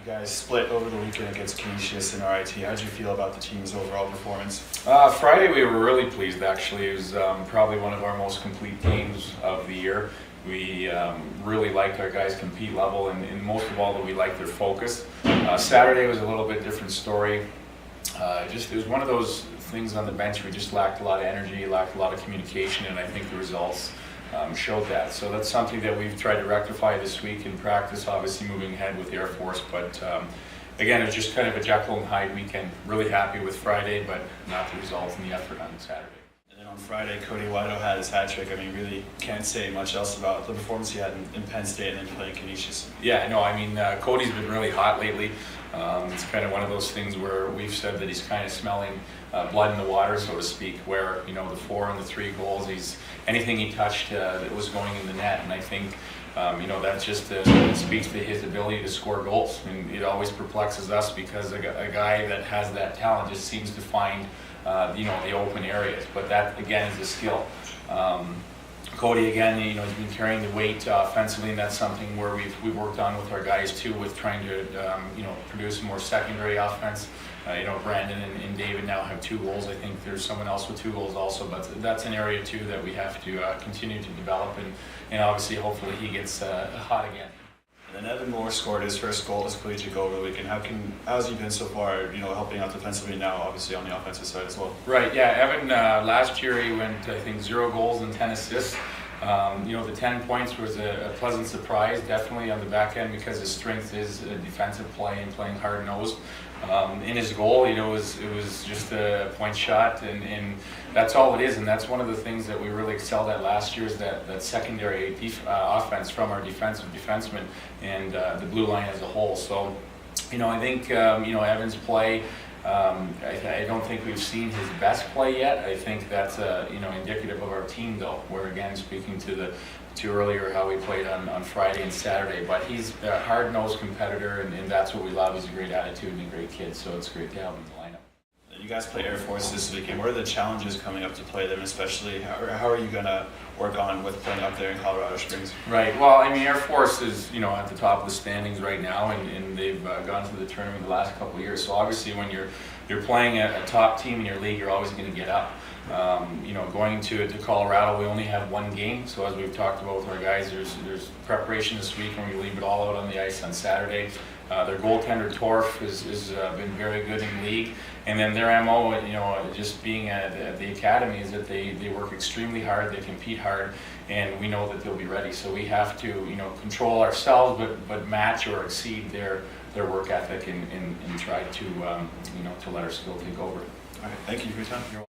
You guys split over the weekend against Canisius and RIT. How did you feel about the team's overall performance? Friday we were really pleased actually. It was probably one of our most complete games of the year. We really liked our guys' compete level and most of all that we liked their focus. Saturday was a little bit different story. It was one of those things on the bench we just lacked a lot of energy, lacked a lot of communication, and I think the results showed that. So that's something that we've tried to rectify this week in practice, obviously moving ahead with Air Force. But again, it was just kind of a Jekyll and Hyde weekend. Really happy with Friday, but not the results and the effort on Saturday. And then on Friday, CODY WYDO had his hat trick. I mean, really can't say much else about the performance he had in Penn State and then playing Canisius. Yeah, no, I mean, CODY's been really hot lately. It's kind of one of those things where we've said that he's kind of smelling blood in the water, so to speak, where, you know, the 4 and the 3 goals, anything he touched that was going in the net, and I think, you know, that just speaks to his ability to score goals. And it always perplexes us because a guy that has that talent just seems to find, you know, the open areas, but that, again, is a skill. CODY, again, you know, has been carrying the weight offensively, and that's something where we've worked on with our guys too, with trying to you know, produce more secondary offense. You know, Brandon and David now have 2 goals. I think there's someone else with 2 goals also, but that's an area too that we have to continue to develop, and obviously, hopefully, he gets hot again. And then Evan Moore scored his first goal as a collegiate goal over the weekend. How's he been so far, you know, helping out defensively now, obviously on the offensive side as well? Right, yeah, Evan, last year he went, I think, 0 goals and 10 assists. You know, the 10 points was a pleasant surprise, definitely on the back end, because his strength is defensive play and playing hard-nosed. In his goal, you know, it was just a point shot, and that's all it is, and that's one of the things that we really excelled at last year, is that secondary offense from our defensive defensemen and the blue line as a whole. So, you know, I think, you know, Evan's play, I don't think we've seen his best play yet. I think that's you know, indicative of our team though, where again, speaking to earlier how we played on Friday and Saturday, but he's a hard-nosed competitor, and that's what we love. He's a great attitude and a great kid, so it's great to have him in the lineup. You guys play Air Force this weekend. What are the challenges coming up to play them, especially how are you going to work on with playing up there in Colorado Springs? Right, well, I mean, Air Force is, you know, at the top of the standings right now, and they've gone to the tournament the last couple of years, so obviously when you're playing a top team in your league, you're always going to get up. You know, going to Colorado, we only have 1 game, so as we've talked about with our guys, there's preparation this week, and we leave it all out on the ice on Saturday. Their goaltender Torf has been very good in the league, and then their MO, you know, just being at the academy, is that they work extremely hard, they compete hard, and we know that they'll be ready. So we have to, you know, control ourselves, but match or exceed their work ethic and try to, you know, to let our skill take over. All right, thank you for your time.